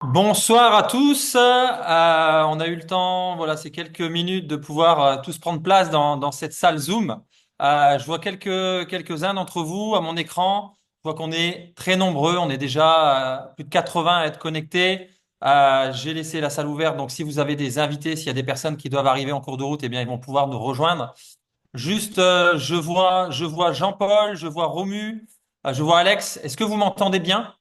Bonsoir à tous. On a eu le temps, voilà, ces quelques minutes de pouvoir tous prendre place dans cette salle Zoom. Je vois quelques-uns d'entre vous à mon écran. Je vois qu'on est très nombreux. On est déjà plus de 80 à être connectés. J'ai laissé la salle ouverte. Donc, si vous avez des invités, s'il y a des personnes qui doivent arriver en cours de route, eh bien, ils vont pouvoir nous rejoindre. Juste, je vois Jean-Paul, je vois Romu, je vois Alex. Est-ce que vous m'entendez bien?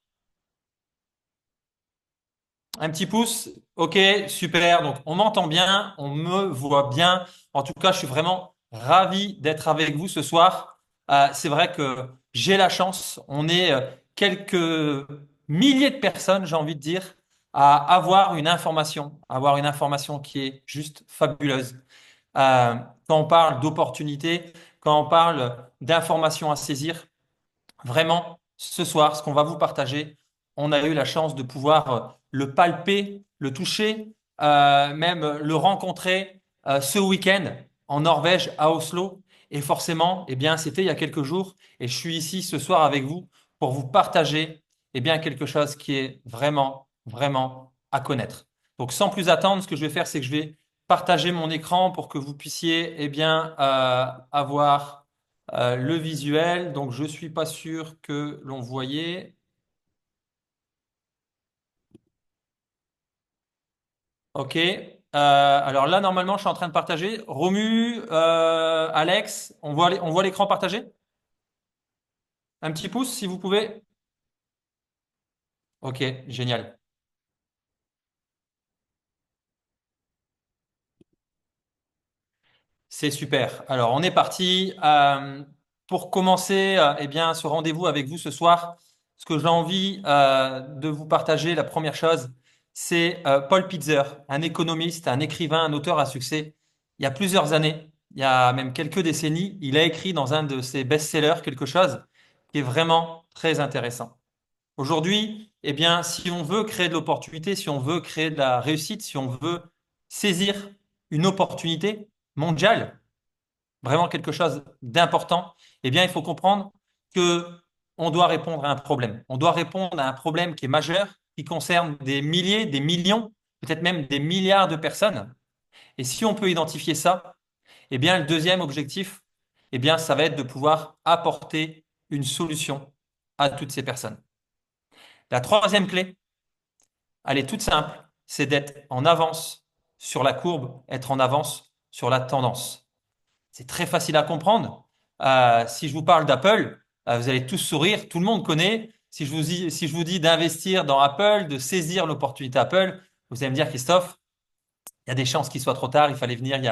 Un petit pouce. Ok, super. Donc, on m'entend bien, on me voit bien. En tout cas, je suis vraiment ravi d'être avec vous ce soir. C'est vrai que j'ai la chance. On est quelques milliers de personnes, j'ai envie de dire, à avoir une information qui est juste fabuleuse. Quand on parle d'opportunités, quand on parle d'informations à saisir, vraiment, ce soir, ce qu'on va vous partager, on a eu la chance de pouvoir le palper, le toucher, même le rencontrer ce week-end en Norvège, à Oslo. Et forcément, eh bien, c'était il y a quelques jours. Et je suis ici ce soir avec vous pour vous partager eh bien, quelque chose qui est vraiment, vraiment à connaître. Donc, sans plus attendre, ce que je vais faire, c'est que je vais partager mon écran pour que vous puissiez eh bien, avoir le visuel, donc je suis pas sûr que l'on voyait. Ok. Alors là, normalement, je suis en train de partager. Romu, Alex, on voit l'écran partagé? Un petit pouce, si vous pouvez. Ok, génial. C'est super. Alors, on est parti. Pour commencer, eh bien, ce rendez-vous avec vous ce soir, ce que j'ai envie de vous partager, la première chose, c'est Paul Pitzer, un économiste, un écrivain, un auteur à succès. Il y a plusieurs années, il y a même quelques décennies, il a écrit dans un de ses best-sellers quelque chose qui est vraiment très intéressant. Aujourd'hui, eh bien, si on veut créer de l'opportunité, si on veut créer de la réussite, si on veut saisir une opportunité mondiale, vraiment quelque chose d'important, eh bien, il faut comprendre que on doit répondre à un problème. On doit répondre à un problème qui est majeur, qui concerne des milliers, des millions, peut-être même des milliards de personnes. Et si on peut identifier ça, eh bien, le deuxième objectif, eh bien, ça va être de pouvoir apporter une solution à toutes ces personnes. La troisième clé, elle est toute simple, c'est d'être en avance sur la courbe, être en avance sur la tendance. C'est très facile à comprendre. Si je vous parle d'Apple, vous allez tous sourire, tout le monde connaît. Si je vous dis d'investir dans Apple, de saisir l'opportunité Apple, vous allez me dire, Christophe, il y a des chances qu'il soit trop tard, il fallait venir il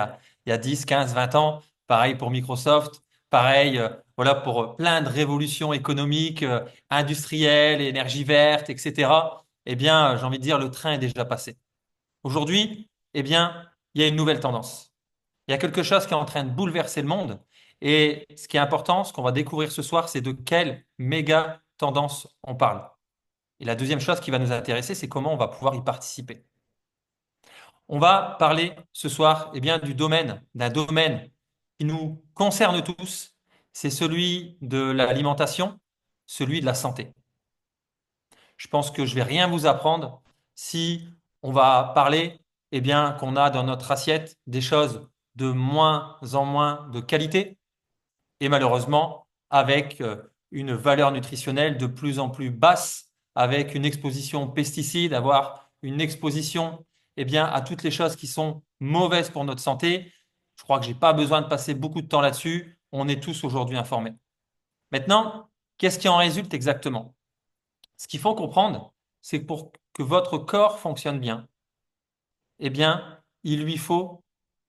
y a 10, 15, 20 ans. Pareil pour Microsoft, pareil voilà pour plein de révolutions économiques, industrielles, énergie verte, etc. Eh bien, j'ai envie de dire, le train est déjà passé. Aujourd'hui, eh bien, il y a une nouvelle tendance. Il y a quelque chose qui est en train de bouleverser le monde. Et ce qui est important, ce qu'on va découvrir ce soir, c'est de quelle méga tendance on parle. Et la deuxième chose qui va nous intéresser, c'est comment on va pouvoir y participer. On va parler ce soir, eh bien, d'un domaine qui nous concerne tous. C'est celui de l'alimentation, celui de la santé. Je pense que je vais rien vous apprendre si on va parler, eh bien, qu'on a dans notre assiette des choses de moins en moins de qualité et malheureusement avec une valeur nutritionnelle de plus en plus basse, avec une exposition aux pesticides, avoir une exposition, eh bien, à toutes les choses qui sont mauvaises pour notre santé. Je crois que j'ai pas besoin de passer beaucoup de temps là-dessus. On est tous aujourd'hui informés. Maintenant, qu'est-ce qui en résulte exactement? Ce qu'il faut comprendre, c'est que pour que votre corps fonctionne bien, eh bien, il lui faut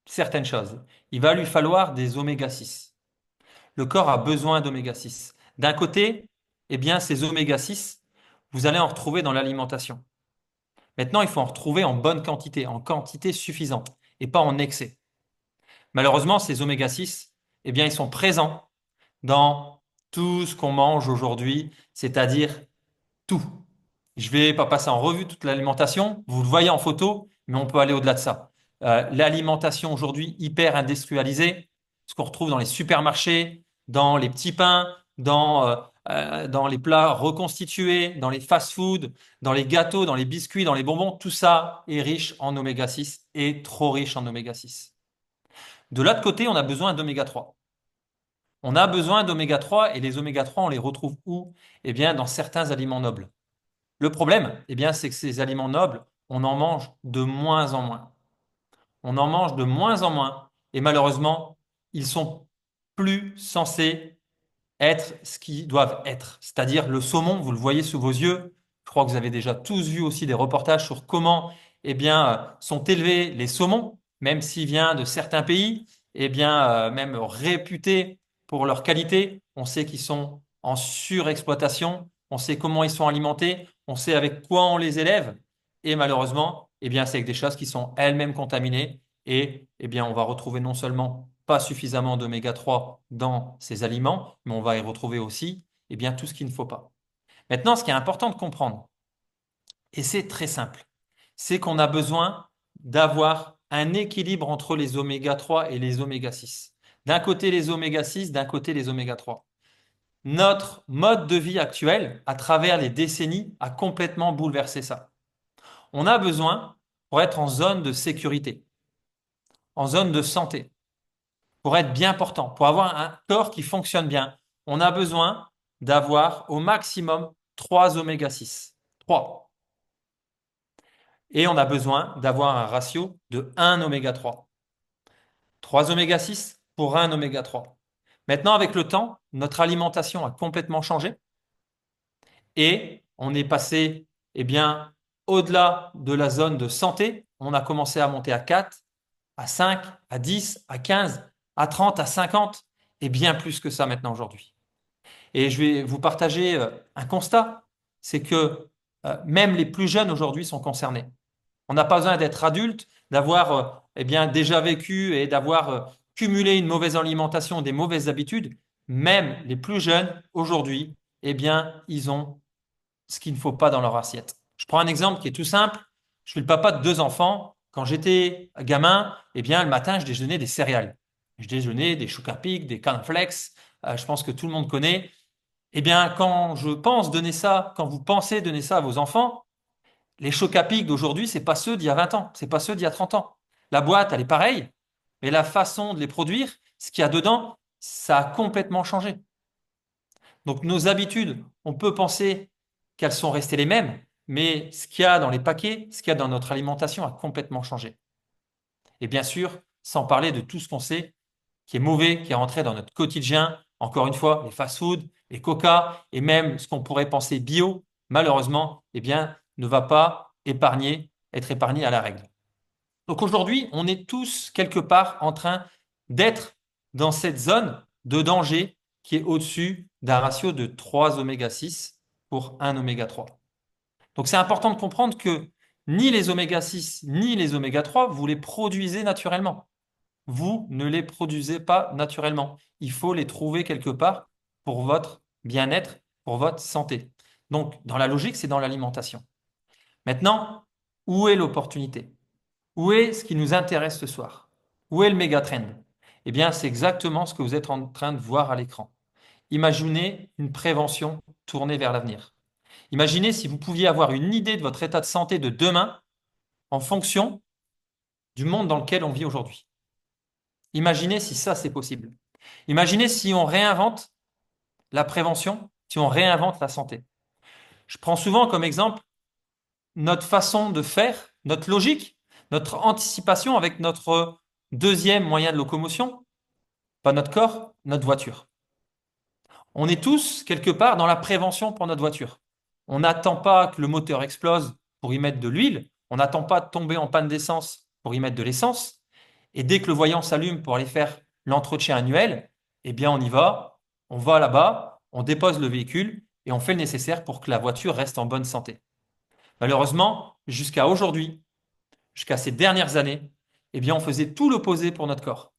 certaines choses. Il va lui falloir des oméga 6. Le corps a besoin d'oméga 6. D'un côté, eh bien, ces oméga 6, vous allez en retrouver dans l'alimentation. Maintenant, il faut en retrouver en bonne quantité, en quantité suffisante et pas en excès. Malheureusement, ces oméga 6, eh bien, ils sont présents dans tout ce qu'on mange aujourd'hui, c'est-à-dire tout. Je vais pas passer en revue toute l'alimentation, vous le voyez en photo, mais on peut aller au-delà de ça. L'alimentation aujourd'hui hyper industrialisée, ce qu'on retrouve dans les supermarchés, dans les petits pains, dans dans les plats reconstitués, dans les fast-foods, dans les gâteaux, dans les biscuits, dans les bonbons, tout ça est riche en oméga 6 et trop riche en oméga 6. De l'autre côté, on a besoin d'oméga 3. On a besoin d'oméga 3 et les oméga 3, on les retrouve où? Eh bien, dans certains aliments nobles. Le problème, eh bien, c'est que ces aliments nobles, on en mange de moins en moins. On en mange de moins en moins et malheureusement, ils sont plus censés être ce qu'ils doivent être. C'est-à-dire le saumon, vous le voyez sous vos yeux. Je crois que vous avez déjà tous vu aussi des reportages sur comment, eh bien, sont élevés les saumons, même s'il vient de certains pays, eh bien, même réputés pour leur qualité. On sait qu'ils sont en surexploitation. On sait comment ils sont alimentés. On sait avec quoi on les élève. Et malheureusement, eh bien, c'est avec des choses qui sont elles-mêmes contaminées. Et eh bien, on va retrouver non seulement pas suffisamment d'oméga 3 dans ces aliments, mais on va y retrouver aussi eh bien, tout ce qu'il ne faut pas. Maintenant, ce qui est important de comprendre, et c'est très simple, c'est qu'on a besoin d'avoir un équilibre entre les oméga 3 et les oméga 6. D'un côté les oméga 6, d'un côté les oméga 3. Notre mode de vie actuel, à travers les décennies, a complètement bouleversé ça. On a besoin, pour être en zone de sécurité, en zone de santé, pour être bien portant, pour avoir un corps qui fonctionne bien, on a besoin d'avoir au maximum 3 oméga 6. 3. Et on a besoin d'avoir un ratio de 1 oméga 3. 3 oméga 6 pour 1 oméga 3. Maintenant, avec le temps, notre alimentation a complètement changé et on est passé eh bien, au-delà de la zone de santé. On a commencé à monter à 4, à 5, à 10, à 15, à 30, à 50 et bien plus que ça maintenant aujourd'hui. Et je vais vous partager un constat, c'est que même les plus jeunes aujourd'hui sont concernés. On n'a pas besoin d'être adulte, d'avoir eh bien déjà vécu et d'avoir cumulé une mauvaise alimentation, des mauvaises habitudes. Même les plus jeunes aujourd'hui, eh bien, ils ont ce qu'il ne faut pas dans leur assiette. Je prends un exemple qui est tout simple. Je suis le papa de 2 enfants. Quand j'étais gamin, eh bien, le matin, je déjeunais des céréales. Je déjeunais des chocs à pic, des cornflakes. Je pense que tout le monde connaît. Eh bien, quand je pense donner ça, quand vous pensez donner ça à vos enfants, les chocs à pic d'aujourd'hui, c'est pas ceux d'il y a 20 ans, c'est pas ceux d'il y a 30 ans. La boîte, elle est pareille, mais la façon de les produire, ce qu'il y a dedans, ça a complètement changé. Donc nos habitudes, on peut penser qu'elles sont restées les mêmes, mais ce qu'il y a dans les paquets, ce qu'il y a dans notre alimentation a complètement changé. Et bien sûr, sans parler de tout ce qu'on sait qui est mauvais, qui est rentré dans notre quotidien. Encore une fois, les fast-foods, les coca et même ce qu'on pourrait penser bio, malheureusement, eh bien, ne va pas être épargné à la règle. Donc aujourd'hui, on est tous quelque part en train d'être dans cette zone de danger qui est au-dessus d'un ratio de 3 oméga 6 pour 1 oméga 3. Donc c'est important de comprendre que ni les oméga 6 ni les oméga 3, vous les produisez naturellement. Vous ne les produisez pas naturellement. Il faut les trouver quelque part pour votre bien-être, pour votre santé. Donc, dans la logique, c'est dans l'alimentation. Maintenant, où est l'opportunité? Où est ce qui nous intéresse ce soir? Où est le méga trend? Eh bien, c'est exactement ce que vous êtes en train de voir à l'écran. Imaginez une prévention tournée vers l'avenir. Imaginez si vous pouviez avoir une idée de votre état de santé de demain en fonction du monde dans lequel on vit aujourd'hui. Imaginez si ça, c'est possible. Imaginez si on réinvente la prévention, si on réinvente la santé. Je prends souvent comme exemple notre façon de faire, notre logique, notre anticipation avec notre deuxième moyen de locomotion, pas notre corps, notre voiture. On est tous quelque part dans la prévention pour notre voiture. On n'attend pas que le moteur explose pour y mettre de l'huile, on n'attend pas de tomber en panne d'essence pour y mettre de l'essence, et dès que le voyant s'allume pour aller faire l'entretien annuel, eh bien on va là-bas, on dépose le véhicule et on fait le nécessaire pour que la voiture reste en bonne santé. Malheureusement, jusqu'à aujourd'hui, jusqu'à ces dernières années, eh bien on faisait tout l'opposé pour notre corps.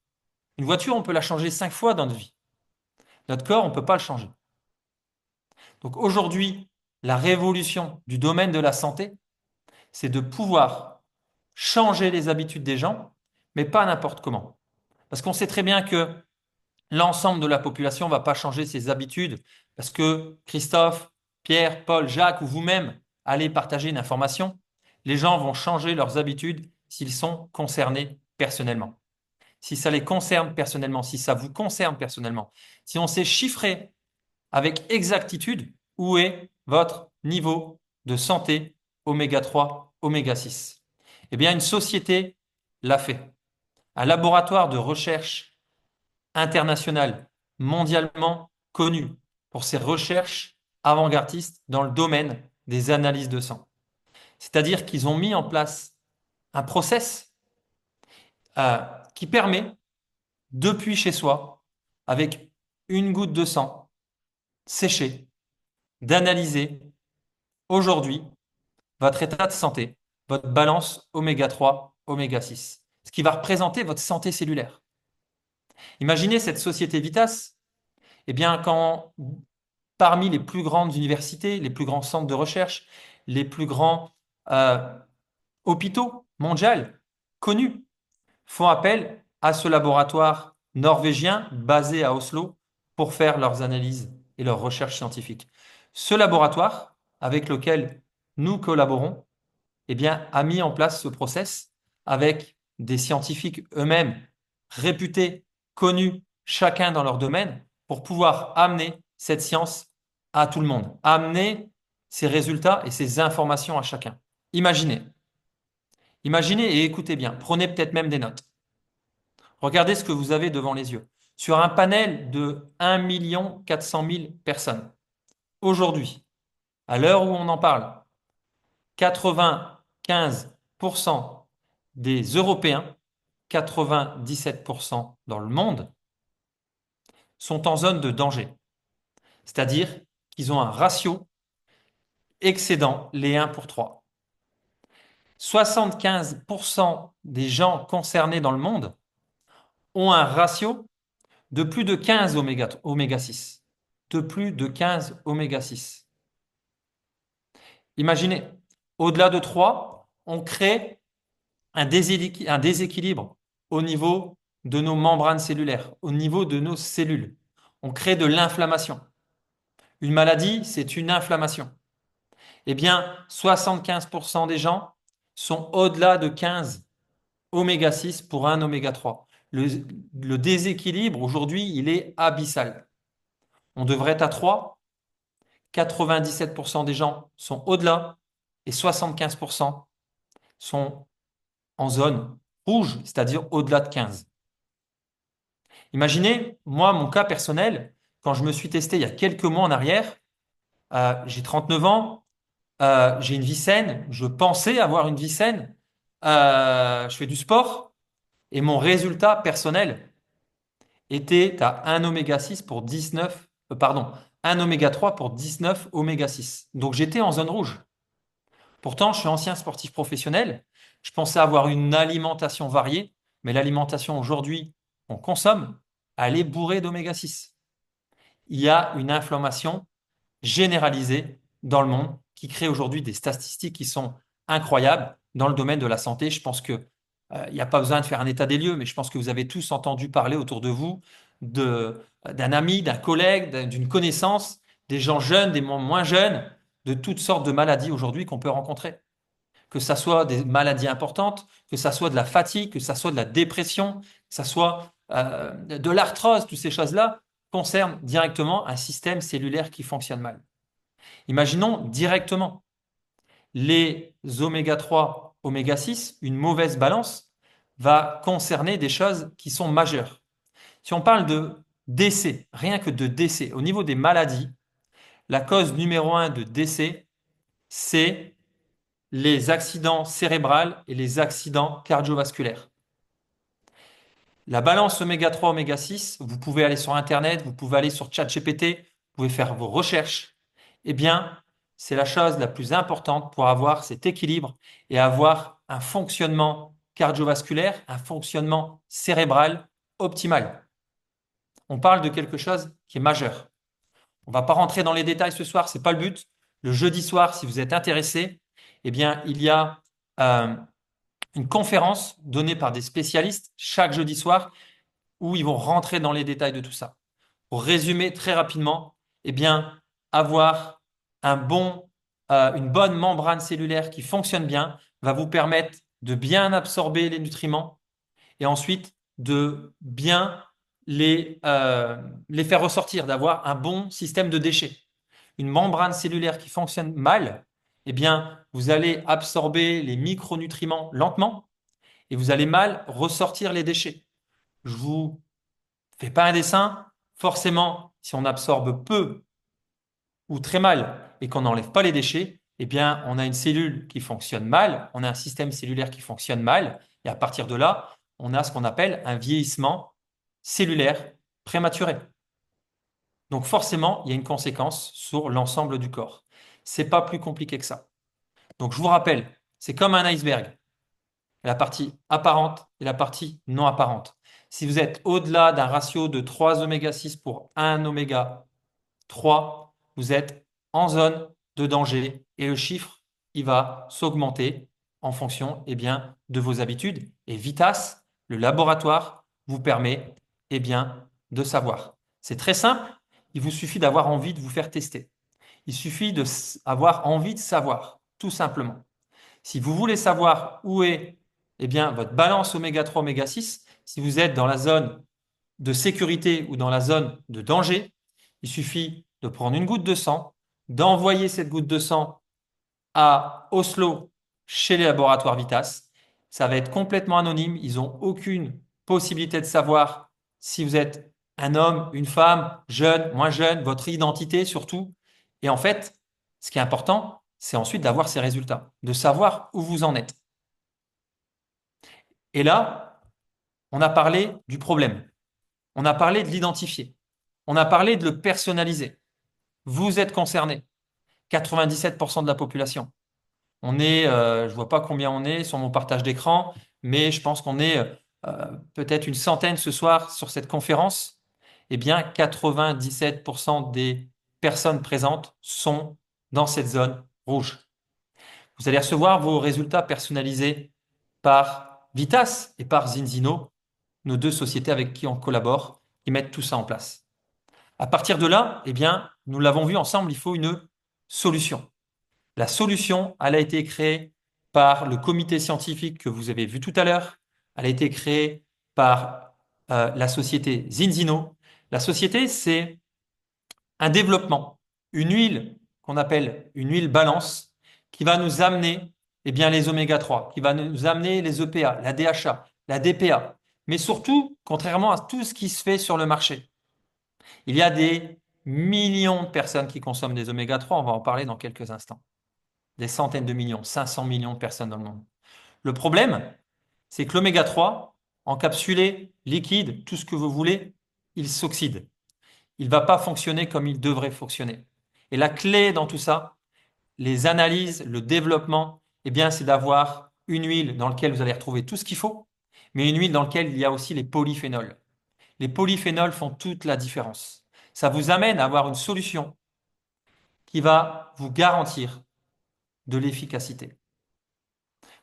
Une voiture, on peut la changer 5 fois dans notre vie. Notre corps, on ne peut pas le changer. Donc aujourd'hui, la révolution du domaine de la santé, c'est de pouvoir changer les habitudes des gens, mais pas n'importe comment. Parce qu'on sait très bien que l'ensemble de la population ne va pas changer ses habitudes parce que Christophe, Pierre, Paul, Jacques ou vous-même allez partager une information. Les gens vont changer leurs habitudes s'ils sont concernés personnellement. Si ça les concerne personnellement, si ça vous concerne personnellement, si on sait chiffrer avec exactitude où est votre niveau de santé oméga 3, oméga 6. Eh bien, une société l'a fait. Un laboratoire de recherche international, mondialement connu pour ses recherches avant-gardistes dans le domaine des analyses de sang. C'est-à-dire qu'ils ont mis en place un process euh, qui permet, depuis chez soi, avec une goutte de sang séchée, d'analyser aujourd'hui votre état de santé, votre balance oméga 3, oméga 6, ce qui va représenter votre santé cellulaire. Imaginez cette société Vitas, eh bien, quand parmi les plus grandes universités, les plus grands centres de recherche, les plus grands euh, hôpitaux mondiaux connus font appel à ce laboratoire norvégien basé à Oslo pour faire leurs analyses et leurs recherches scientifiques. Ce laboratoire avec lequel nous collaborons, eh bien, a mis en place ce process avec des scientifiques eux-mêmes réputés, connus, chacun dans leur domaine, pour pouvoir amener cette science à tout le monde, amener ces résultats et ces informations à chacun. Imaginez, imaginez et écoutez bien, prenez peut-être même des notes. Regardez ce que vous avez devant les yeux. Sur un panel de 1 400 000 personnes, aujourd'hui, à l'heure où on en parle, 95% des Européens, 97% dans le monde, sont en zone de danger. C'est-à-dire qu'ils ont un ratio excédant les 1 pour 3. 75% des gens concernés dans le monde ont un ratio de plus de 15 oméga 6. De plus de 15 oméga 6. Imaginez, au-delà de 3, on crée un déséquilibre au niveau de nos membranes cellulaires, au niveau de nos cellules. On crée de l'inflammation. Une maladie, c'est une inflammation. Eh bien, 75% des gens sont au-delà de 15 oméga 6 pour un oméga 3. Le déséquilibre, aujourd'hui, il est abyssal. On devrait être à 3. 97% des gens sont au-delà et 75% sont en zone rouge, c'est-à-dire au-delà de 15. Imaginez, moi, mon cas personnel, quand je me suis testé il y a quelques mois en arrière, j'ai 39 ans, j'ai une vie saine, je pensais avoir une vie saine, je fais du sport et mon résultat personnel était à 1 oméga 6 pour 19, pardon, 1 oméga 3 pour 19 oméga 6. Donc j'étais en zone rouge. Pourtant, je suis ancien sportif professionnel, je pensais avoir une alimentation variée, mais l'alimentation aujourd'hui qu'on consomme, elle est bourrée d'oméga 6. Il y a une inflammation généralisée dans le monde qui crée aujourd'hui des statistiques qui sont incroyables dans le domaine de la santé. Je pense que il n'y a pas besoin de faire un état des lieux, mais je pense que vous avez tous entendu parler autour de vous d'un ami, d'un collègue, d'une connaissance, des gens jeunes, des moins jeunes, de toutes sortes de maladies aujourd'hui qu'on peut rencontrer. Que ça soit des maladies importantes, que ça soit de la fatigue, que ça soit de la dépression, que ça soit de l'arthrose, toutes ces choses-là concernent directement un système cellulaire qui fonctionne mal. Imaginons directement les oméga 3, oméga 6, une mauvaise balance va concerner des choses qui sont majeures. Si on parle de décès, rien que de décès, au niveau des maladies, la cause numéro un de décès, c'est les accidents cérébraux et les accidents cardiovasculaires. La balance oméga 3, oméga 6, vous pouvez aller sur Internet, vous pouvez aller sur ChatGPT, vous pouvez faire vos recherches. Eh bien, c'est la chose la plus importante pour avoir cet équilibre et avoir un fonctionnement cardiovasculaire, un fonctionnement cérébral optimal. On parle de quelque chose qui est majeur. On ne va pas rentrer dans les détails ce soir, ce n'est pas le but. Le jeudi soir, si vous êtes intéressé, eh bien, il y a une conférence donnée par des spécialistes chaque jeudi soir où ils vont rentrer dans les détails de tout ça. Pour résumer très rapidement, eh bien, avoir une bonne membrane cellulaire qui fonctionne bien va vous permettre de bien absorber les nutriments et ensuite de bien les faire ressortir, d'avoir un bon système de déchets. Une membrane cellulaire qui fonctionne mal, eh bien, vous allez absorber les micronutriments lentement et vous allez mal ressortir les déchets. Je vous fais pas un dessin. Forcément, si on absorbe peu ou très mal et qu'on n'enlève pas les déchets, eh bien, on a une cellule qui fonctionne mal, on a un système cellulaire qui fonctionne mal, et à partir de là, on a ce qu'on appelle un vieillissement cellulaire prématuré. Donc forcément, il y a une conséquence sur l'ensemble du corps. C'est pas plus compliqué que ça. Donc je vous rappelle, c'est comme un iceberg, la partie apparente et la partie non apparente. Si vous êtes au-delà d'un ratio de 3 oméga 6 pour 1 oméga 3, vous êtes en zone de danger et le chiffre, il va s'augmenter en fonction bien, de vos habitudes. Et Vitas, le laboratoire, vous permet bien, de savoir. C'est très simple, il vous suffit d'avoir envie de vous faire tester. Il suffit d'avoir envie de savoir, tout simplement. Si vous voulez savoir où est bien, votre balance oméga 3, oméga 6, si vous êtes dans la zone de sécurité ou dans la zone de danger, il suffit de prendre une goutte de sang, d'envoyer cette goutte de sang à Oslo chez les laboratoires Vitas. Ça va être complètement anonyme. Ils n'ont aucune possibilité de savoir si vous êtes un homme, une femme, jeune, moins jeune, votre identité surtout. Et en fait, ce qui est important, c'est ensuite d'avoir ces résultats, de savoir où vous en êtes. Et là, on a parlé du problème. On a parlé de l'identifier. On a parlé de le personnaliser. Vous êtes concerné. 97% de la population. Je ne vois pas combien on est sur mon partage d'écran, mais je pense qu'on est peut-être une centaine ce soir sur cette conférence. Eh bien, 97% des personnes présentes sont dans cette zone rouge. Vous allez recevoir vos résultats personnalisés par Vitas et par Zinzino, nos deux sociétés avec qui on collabore, qui mettent tout ça en place. À partir de là, eh bien, nous l'avons vu ensemble, il faut une solution. La solution, elle a été créée par le comité scientifique que vous avez vu tout à l'heure. Elle a été créée par la société Zinzino. La société, c'est un développement, une huile qu'on appelle une huile balance qui va nous amener bien, les oméga 3, qui va nous amener les EPA, la DHA, la DPA. Mais surtout, contrairement à tout ce qui se fait sur le marché, il y a des millions de personnes qui consomment des oméga 3, on va en parler dans quelques instants. Des centaines de millions, 500 millions de personnes dans le monde. Le problème, c'est que l'oméga 3, encapsulé, liquide, tout ce que vous voulez, il s'oxyde. Il ne va pas fonctionner comme il devrait fonctionner. Et la clé dans tout ça, les analyses, le développement, bien, c'est d'avoir une huile dans laquelle vous allez retrouver tout ce qu'il faut, mais une huile dans laquelle il y a aussi les polyphénols. Les polyphénols font toute la différence. Ça vous amène à avoir une solution qui va vous garantir de l'efficacité.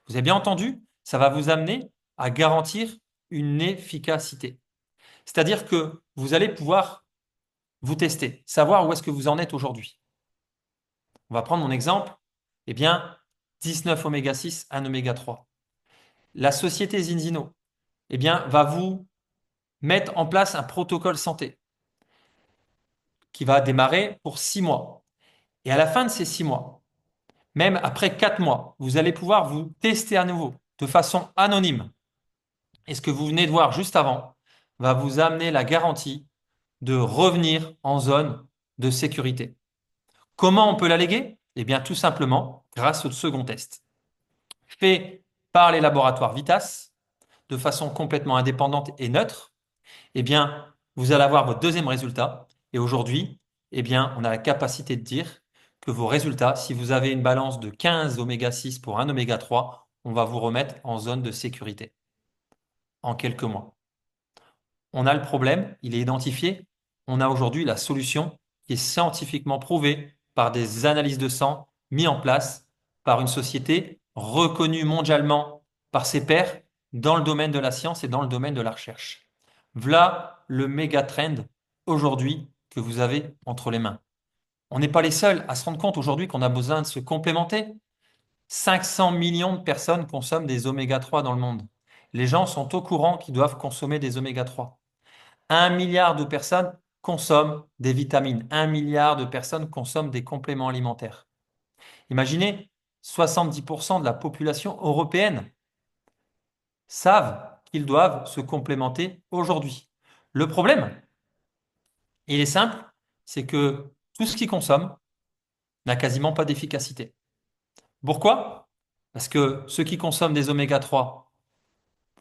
Vous avez bien entendu, ça va vous amener à garantir une efficacité. C'est-à-dire que vous allez pouvoir vous tester, savoir où est-ce que vous en êtes aujourd'hui. On va prendre mon exemple, eh bien, 19 oméga 6, 1 oméga 3. La société Zinzino, eh bien, va vous mettre en place un protocole santé qui va démarrer pour 6 mois. Et à la fin de ces 6 mois, même après 4 mois, vous allez pouvoir vous tester à nouveau de façon anonyme. Et ce que vous venez de voir juste avant va vous amener la garantie de revenir en zone de sécurité. Comment on peut l'alléguer? Eh bien, tout simplement grâce au second test, fait par les laboratoires Vitas, de façon complètement indépendante et neutre. Eh bien, vous allez avoir votre deuxième résultat. Et aujourd'hui, eh bien, on a la capacité de dire que vos résultats, si vous avez une balance de 15 oméga 6 pour 1 oméga 3, on va vous remettre en zone de sécurité en quelques mois. On a le problème, il est identifié. On a aujourd'hui la solution qui est scientifiquement prouvée par des analyses de sang mises en place par une société reconnue mondialement par ses pairs dans le domaine de la science et dans le domaine de la recherche. Voilà le méga trend aujourd'hui que vous avez entre les mains. On n'est pas les seuls à se rendre compte aujourd'hui qu'on a besoin de se complémenter. 500 millions de personnes consomment des oméga 3 dans le monde. Les gens sont au courant qu'ils doivent consommer des oméga 3. 1 milliard de personnes consomment des vitamines. 1 milliard de personnes consomment des compléments alimentaires. Imaginez, 70% de la population européenne savent qu'ils doivent se complémenter aujourd'hui. Le problème, il est simple, c'est que tout ce qu'ils consomment n'a quasiment pas d'efficacité. Pourquoi? Parce que ceux qui consomment des oméga 3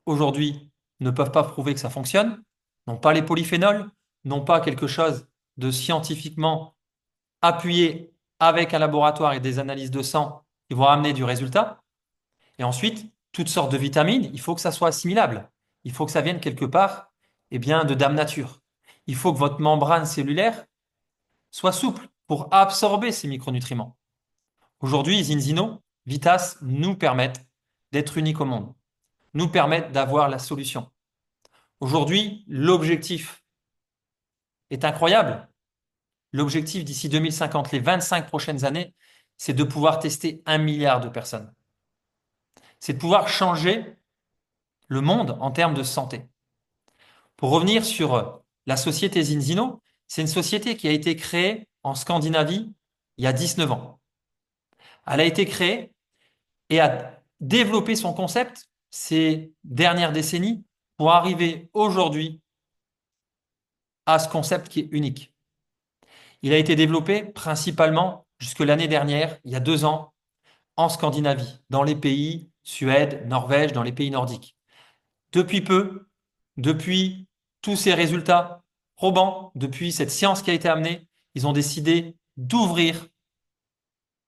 aujourd'hui ne peuvent pas prouver que ça fonctionne, n'ont pas les polyphénols, n'ont pas quelque chose de scientifiquement appuyé avec un laboratoire et des analyses de sang qui vont amener du résultat. Et ensuite, toutes sortes de vitamines, il faut que ça soit assimilable. Il faut que ça vienne quelque part, eh bien, de Dame Nature. Il faut que votre membrane cellulaire soit souple pour absorber ces micronutriments. Aujourd'hui, Zinzino, Vitas nous permettent d'être uniques au monde, nous permettent d'avoir la solution. Aujourd'hui, l'objectif est incroyable. L'objectif d'ici 2050, les 25 prochaines années, c'est de pouvoir tester 1 milliard de personnes. C'est de pouvoir changer le monde en termes de santé. Pour revenir sur la société Zinzino, c'est une société qui a été créée en Scandinavie il y a 19 ans. Elle a été créée et a développé son concept ces dernières décennies pour arriver aujourd'hui à ce concept qui est unique. Il a été développé principalement jusque l'année dernière, il y a 2 ans, en Scandinavie, dans les pays Suède, Norvège, dans les pays nordiques. Depuis peu, depuis tous ces résultats probants, depuis cette science qui a été amenée, ils ont décidé d'ouvrir,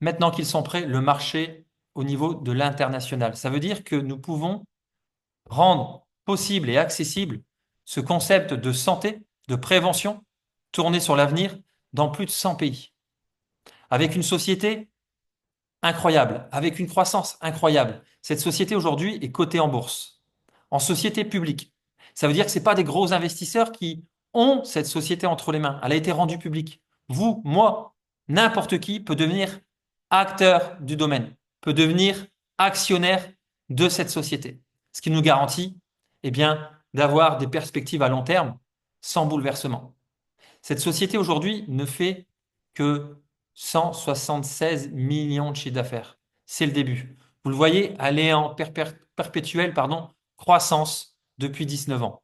maintenant qu'ils sont prêts, le marché au niveau de l'international. Ça veut dire que nous pouvons rendre possible et accessible ce concept de santé, de prévention, tourné sur l'avenir dans plus de 100 pays. Avec une société incroyable, avec une croissance incroyable. Cette société aujourd'hui est cotée en bourse, en société publique. Ça veut dire que ce n'est pas des gros investisseurs qui ont cette société entre les mains. Elle a été rendue publique. Vous, moi, n'importe qui peut devenir acteur du domaine, peut devenir actionnaire de cette société. Ce qui nous garantit, eh bien, d'avoir des perspectives à long terme sans bouleversement. Cette société aujourd'hui ne fait que 176 millions de chiffre d'affaires. C'est le début. Vous le voyez, elle est en perpétuelle croissance depuis 19 ans.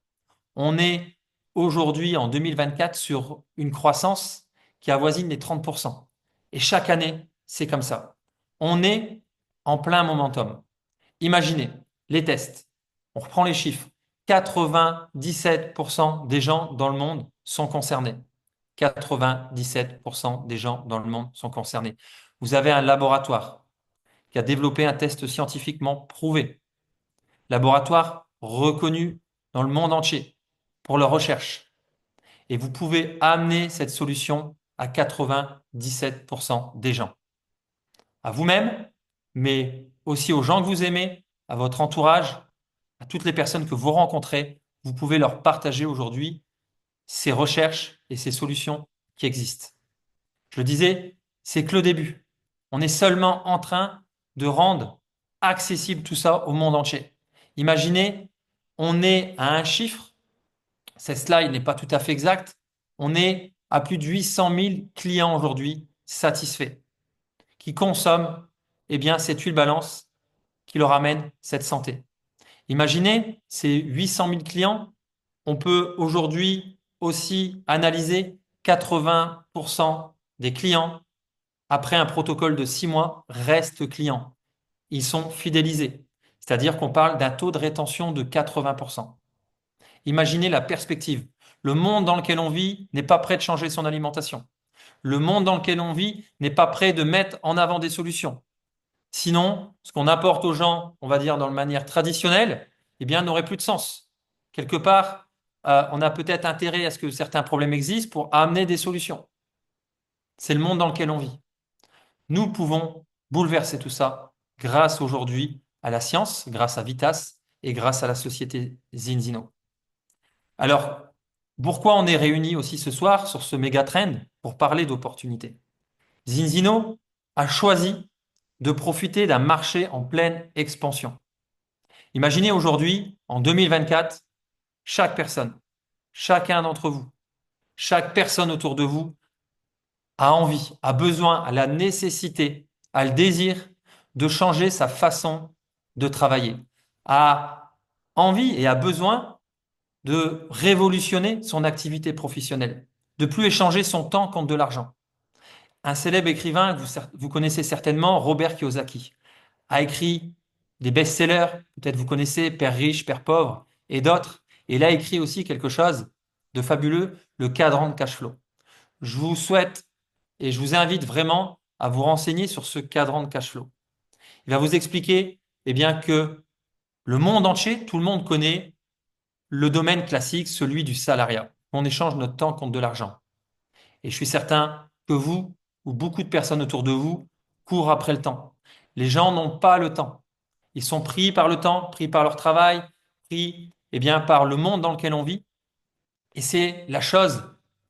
On est aujourd'hui, en 2024, sur une croissance qui avoisine les 30%. Et chaque année, c'est comme ça. On est en plein momentum. Imaginez les tests. On reprend les chiffres. 97% des gens dans le monde sont concernés. 97% des gens dans le monde sont concernés. Vous avez un laboratoire qui a développé un test scientifiquement prouvé, laboratoire reconnu dans le monde entier pour leur recherche. Et vous pouvez amener cette solution à 97% des gens. À vous-même, mais aussi aux gens que vous aimez, à votre entourage, à toutes les personnes que vous rencontrez, vous pouvez leur partager aujourd'hui ces recherches et ces solutions qui existent. Je le disais, c'est que le début. On est seulement en train de rendre accessible tout ça au monde entier. Imaginez, on est à un chiffre, cette slide n'est pas tout à fait exacte, on est à plus de 800 000 clients aujourd'hui satisfaits, qui consomment eh bien, cette huile balance qui leur amène cette santé. Imaginez ces 800 000 clients, on peut aujourd'hui aussi analyser 80% des clients après un protocole de 6 mois, restent clients. Ils sont fidélisés. C'est-à-dire qu'on parle d'un taux de rétention de 80%. Imaginez la perspective. Le monde dans lequel on vit n'est pas prêt de changer son alimentation. Le monde dans lequel on vit n'est pas prêt de mettre en avant des solutions. Sinon, ce qu'on apporte aux gens, on va dire dans la manière traditionnelle, eh bien, n'aurait plus de sens. Quelque part, on a peut-être intérêt à ce que certains problèmes existent pour amener des solutions. C'est le monde dans lequel on vit. Nous pouvons bouleverser tout ça grâce aujourd'hui à la science, grâce à Vitas et grâce à la société Zinzino. Alors, pourquoi on est réunis aussi ce soir sur ce méga trend pour parler d'opportunités? Zinzino a choisi de profiter d'un marché en pleine expansion. Imaginez aujourd'hui, en 2024, chaque personne, chacun d'entre vous, chaque personne autour de vous a envie, a besoin, a la nécessité, a le désir de changer sa façon de travailler, a envie et a besoin de révolutionner son activité professionnelle, de plus échanger son temps contre de l'argent. Un célèbre écrivain que vous connaissez certainement, Robert Kiyosaki, a écrit des best-sellers, peut-être vous connaissez Père riche, Père pauvre et d'autres. Et il a écrit aussi quelque chose de fabuleux, le cadran de cash flow. Je vous souhaite et je vous invite vraiment à vous renseigner sur ce cadran de cash flow. Il va vous expliquer eh bien, que le monde entier, tout le monde connaît le domaine classique, celui du salariat. On échange notre temps contre de l'argent. Et je suis certain que vous ou beaucoup de personnes autour de vous courent après le temps. Les gens n'ont pas le temps. Ils sont pris par le temps, pris par leur travail, pris eh bien, par le monde dans lequel on vit. Et c'est la chose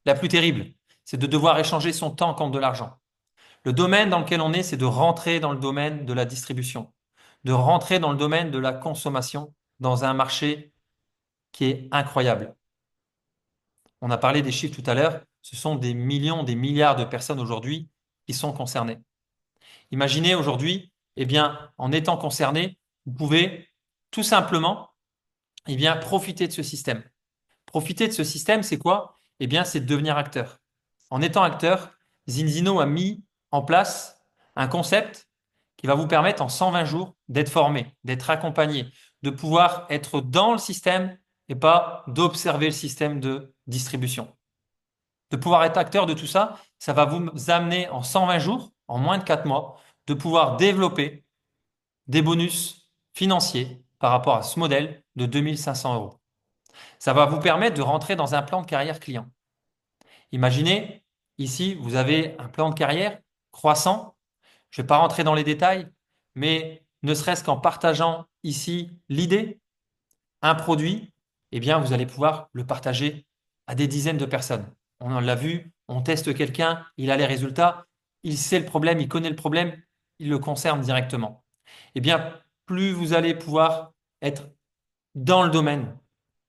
la plus terrible, c'est de devoir échanger son temps contre de l'argent. Le domaine dans lequel on est, c'est de rentrer dans le domaine de la distribution, de rentrer dans le domaine de la consommation dans un marché qui est incroyable. On a parlé des chiffres tout à l'heure, ce sont des millions, des milliards de personnes aujourd'hui qui sont concernées. Imaginez aujourd'hui, eh bien, en étant concerné, vous pouvez tout simplement, eh bien, profiter de ce système. Profiter de ce système, c'est quoi? Eh bien, c'est de devenir acteur. En étant acteur, Zinzino a mis en place un concept qui va vous permettre en 120 jours d'être formé, d'être accompagné, de pouvoir être dans le système et pas d'observer le système de distribution. De pouvoir être acteur de tout ça, ça va vous amener en 120 jours, en moins de 4 mois, de pouvoir développer des bonus financiers par rapport à ce modèle de 2500 euros. Ça va vous permettre de rentrer dans un plan de carrière client. Imaginez, ici, vous avez un plan de carrière croissant. Je ne vais pas rentrer dans les détails, mais ne serait-ce qu'en partageant ici l'idée, un produit, eh bien, vous allez pouvoir le partager à des dizaines de personnes. On en l'a vu, on teste quelqu'un, il a les résultats, il sait le problème, il connaît le problème, il le concerne directement. Eh bien, plus vous allez pouvoir être dans le domaine.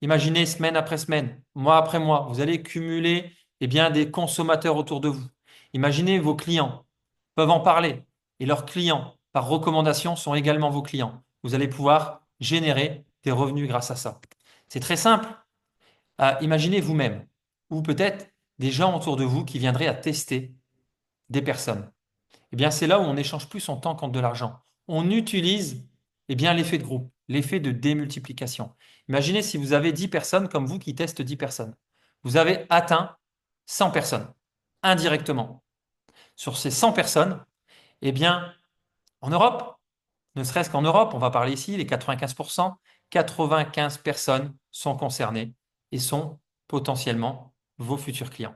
Imaginez semaine après semaine, mois après mois, vous allez cumuler eh bien, des consommateurs autour de vous. Imaginez vos clients peuvent en parler et leurs clients, par recommandation, sont également vos clients. Vous allez pouvoir générer des revenus grâce à ça. C'est très simple. Imaginez vous-même ou peut-être des gens autour de vous qui viendraient à tester des personnes. Eh bien, c'est là où on n'échange plus son temps contre de l'argent. On utilise eh bien, l'effet de groupe, l'effet de démultiplication. Imaginez si vous avez 10 personnes comme vous qui testent 10 personnes. Vous avez atteint 100 personnes indirectement. Sur ces 100 personnes, eh bien, en Europe, ne serait-ce qu'en Europe, on va parler ici, les 95%, 95 personnes sont concernées et sont potentiellement vos futurs clients,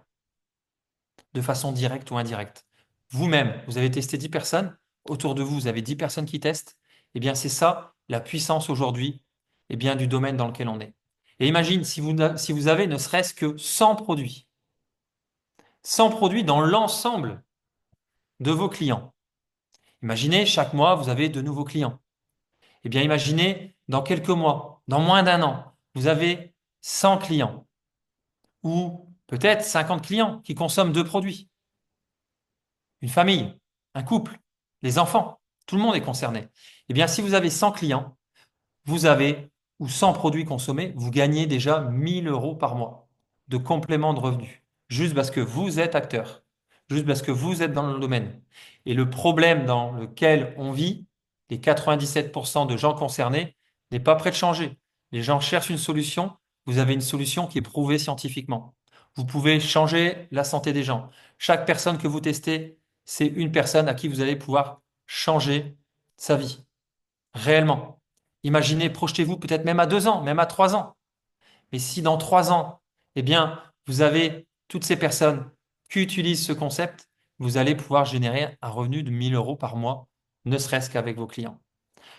de façon directe ou indirecte. Vous-même, vous avez testé 10 personnes, autour de vous, vous avez 10 personnes qui testent, eh bien c'est ça la puissance aujourd'hui eh bien, du domaine dans lequel on est. Et imagine si vous avez ne serait-ce que 100 produits dans l'ensemble de vos clients. Imaginez, chaque mois, vous avez de nouveaux clients. Eh bien, imaginez, dans quelques mois, dans moins d'un an, vous avez 100 clients ou peut-être 50 clients qui consomment 2 produits. Une famille, un couple, les enfants, tout le monde est concerné. Eh bien, si vous avez 100 clients, vous avez, ou 100 produits consommés, vous gagnez déjà 1000 euros par mois de complément de revenus, juste parce que vous êtes acteur, juste parce que vous êtes dans le domaine. Et le problème dans lequel on vit, les 97% de gens concernés, n'est pas prêt de changer. Les gens cherchent une solution, vous avez une solution qui est prouvée scientifiquement. Vous pouvez changer la santé des gens. Chaque personne que vous testez, c'est une personne à qui vous allez pouvoir changer sa vie, réellement. Imaginez, projetez-vous peut-être même à 2 ans, même à 3 ans. Mais si dans 3 ans, eh bien, vous avez toutes ces personnes qui utilisent ce concept, vous allez pouvoir générer un revenu de 1000 euros par mois, ne serait-ce qu'avec vos clients.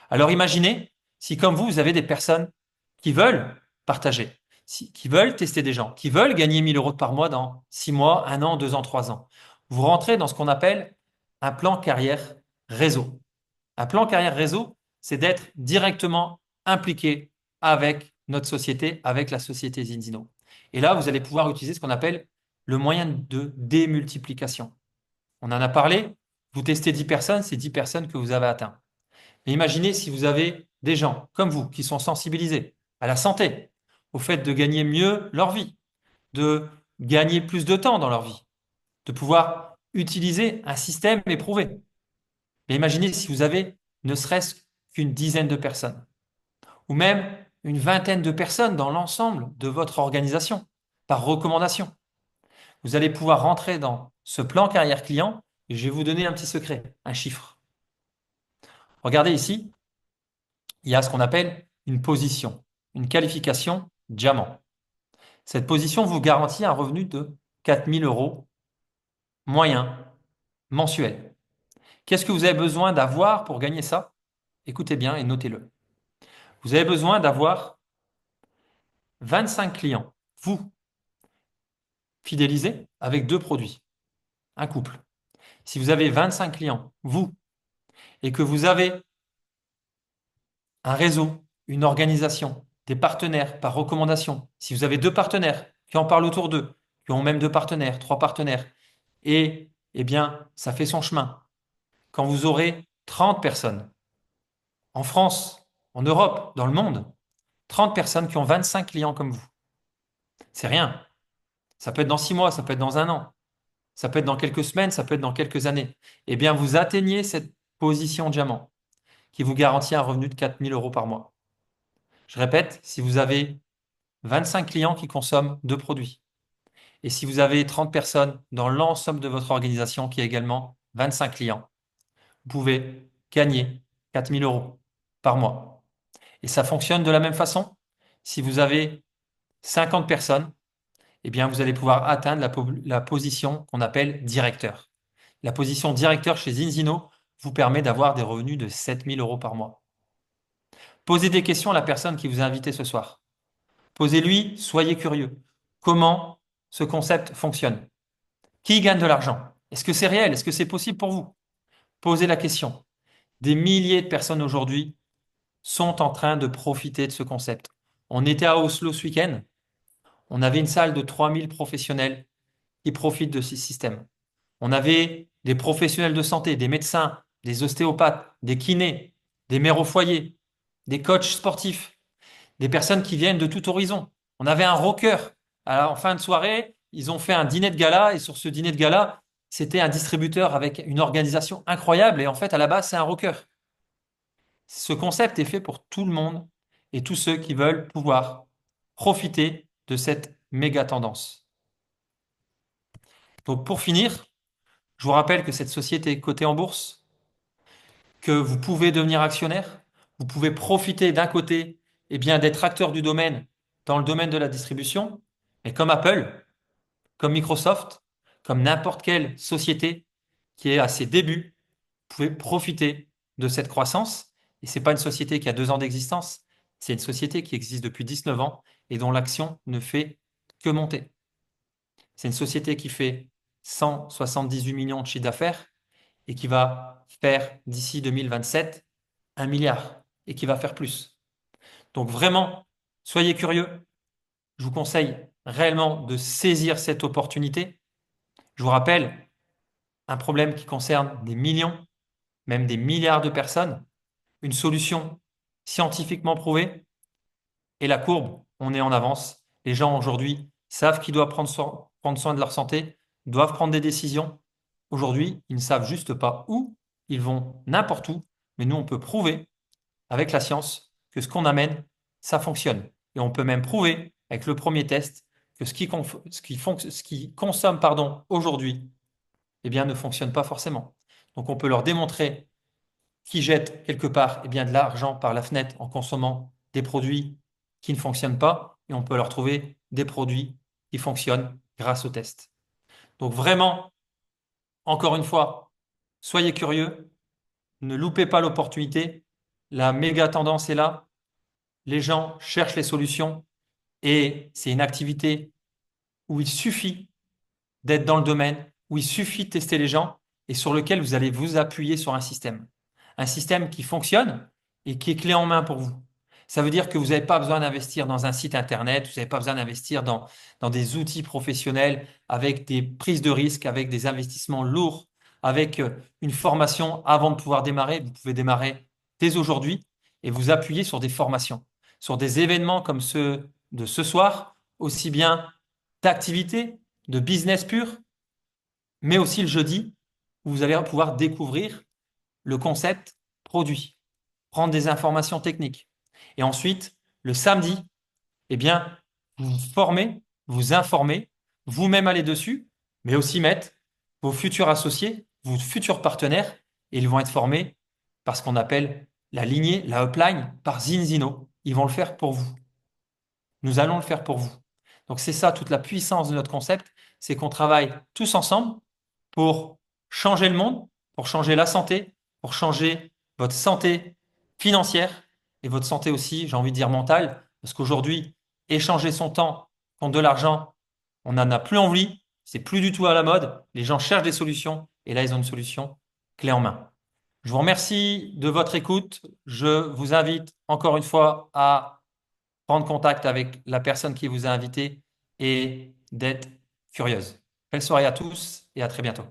Alors imaginez si comme vous avez des personnes qui veulent partager. qui veulent tester des gens, qui veulent gagner 1000 euros par mois dans 6 mois, 1 an, 2 ans, 3 ans. Vous rentrez dans ce qu'on appelle un plan carrière réseau. Un plan carrière réseau, c'est d'être directement impliqué avec notre société, avec la société Zinzino. Et là, vous allez pouvoir utiliser ce qu'on appelle le moyen de démultiplication. On en a parlé, vous testez 10 personnes, c'est 10 personnes que vous avez atteintes. Mais imaginez si vous avez des gens comme vous qui sont sensibilisés à la santé, au fait de gagner mieux leur vie, de gagner plus de temps dans leur vie, de pouvoir utiliser un système éprouvé. Mais imaginez si vous avez ne serait-ce qu'une dizaine de personnes, ou même une vingtaine de personnes dans l'ensemble de votre organisation, par recommandation. Vous allez pouvoir rentrer dans ce plan carrière client et je vais vous donner un petit secret, un chiffre. Regardez ici, il y a ce qu'on appelle une position, une qualification diamant. Cette position vous garantit un revenu de 4000 euros moyen mensuel. Qu'est-ce que vous avez besoin d'avoir pour gagner ça? Écoutez bien et notez-le. Vous avez besoin d'avoir 25 clients, vous, fidélisés avec deux produits, un couple. Si vous avez 25 clients, vous, et que vous avez un réseau, une organisation, des partenaires par recommandation, si vous avez deux partenaires qui en parlent autour d'eux, qui ont même deux partenaires, trois partenaires, et eh bien, ça fait son chemin. Quand vous aurez 30 personnes, en France, en Europe, dans le monde, 30 personnes qui ont 25 clients comme vous, c'est rien. Ça peut être dans 6 mois, ça peut être dans un an, ça peut être dans quelques semaines, ça peut être dans quelques années. Eh bien, vous atteignez cette position diamant qui vous garantit un revenu de 4000 euros par mois. Je répète, si vous avez 25 clients qui consomment deux produits, et si vous avez 30 personnes dans l'ensemble de votre organisation qui a également 25 clients, vous pouvez gagner 4000 euros par mois. Et ça fonctionne de la même façon. Si vous avez 50 personnes, eh bien, vous allez pouvoir atteindre la position qu'on appelle directeur. La position directeur chez Zinzino vous permet d'avoir des revenus de 7000 euros par mois. Posez des questions à la personne qui vous a invité ce soir. Posez-lui, soyez curieux. Comment ce concept fonctionne? Qui gagne de l'argent? Est-ce que c'est réel? Est-ce que c'est possible pour vous? Posez la question. Des milliers de personnes aujourd'hui sont en train de profiter de ce concept. On était à Oslo ce week-end. On avait une salle de 3000 professionnels qui profitent de ce système. On avait des professionnels de santé, des médecins, des ostéopathes, des kinés, des mères au foyer, des coachs sportifs, des personnes qui viennent de tout horizon. On avait un rocker. Alors, en fin de soirée, ils ont fait un dîner de gala et sur ce dîner de gala, c'était un distributeur avec une organisation incroyable et en fait, à la base, c'est un rocker. Ce concept est fait pour tout le monde et tous ceux qui veulent pouvoir profiter de cette méga tendance. Donc, pour finir, je vous rappelle que cette société est cotée en bourse, que vous pouvez devenir actionnaire, vous pouvez profiter d'un côté, eh bien, d'être acteur du domaine dans le domaine de la distribution, mais comme Apple, comme Microsoft, comme n'importe quelle société qui est à ses débuts, vous pouvez profiter de cette croissance. Et ce n'est pas une société qui a 2 ans d'existence, c'est une société qui existe depuis 19 ans et dont l'action ne fait que monter. C'est une société qui fait 178 millions de chiffre d'affaires et qui va faire d'ici 2027 un milliard et qui va faire plus. Donc vraiment, soyez curieux. Je vous conseille réellement de saisir cette opportunité. Je vous rappelle, un problème qui concerne des millions, même des milliards de personnes, une solution scientifiquement prouvée et la courbe, on est en avance. Les gens aujourd'hui savent qu'ils doivent prendre soin de leur santé, doivent prendre des décisions. Aujourd'hui, ils ne savent juste pas où, ils vont n'importe où, mais nous, on peut prouver avec la science que ce qu'on amène, ça fonctionne. Et on peut même prouver avec le premier test que ce qui consomme aujourd'hui, eh bien, ne fonctionne pas forcément. Donc, on peut leur démontrer qu'ils jettent quelque part de l'argent par la fenêtre en consommant des produits qui ne fonctionnent pas et on peut leur trouver des produits qui fonctionnent grâce au test. Donc, vraiment, encore une fois, soyez curieux, ne loupez pas l'opportunité. La méga tendance est là. Les gens cherchent les solutions Et c'est une activité où il suffit d'être dans le domaine, où il suffit de tester les gens et sur lequel vous allez vous appuyer sur un système. Un système qui fonctionne et qui est clé en main pour vous. Ça veut dire que vous n'avez pas besoin d'investir dans un site internet, vous n'avez pas besoin d'investir dans des outils professionnels avec des prises de risques, avec des investissements lourds, avec une formation avant de pouvoir démarrer. Vous pouvez démarrer dès aujourd'hui et vous appuyer sur des formations, sur des événements comme ceux de ce soir, aussi bien d'activités, de business pur, mais aussi le jeudi, où vous allez pouvoir découvrir le concept produit, prendre des informations techniques. Et ensuite, le samedi, eh bien, vous vous formez, vous informez, vous-même allez dessus, mais aussi mettre vos futurs associés, vos futurs partenaires, et ils vont être formés par ce qu'on appelle la lignée, la upline, par Zinzino. Ils vont le faire pour vous. Nous allons le faire pour vous. Donc c'est ça toute la puissance de notre concept, c'est qu'on travaille tous ensemble pour changer le monde, pour changer la santé, pour changer votre santé financière et votre santé aussi, j'ai envie de dire mentale, parce qu'aujourd'hui, échanger son temps contre de l'argent, on n'en a plus envie, c'est plus du tout à la mode, les gens cherchent des solutions et là ils ont une solution clé en main. Je vous remercie de votre écoute. Je vous invite encore une fois à prendre contact avec la personne qui vous a invité et d'être curieuse. Belle soirée à tous et à très bientôt.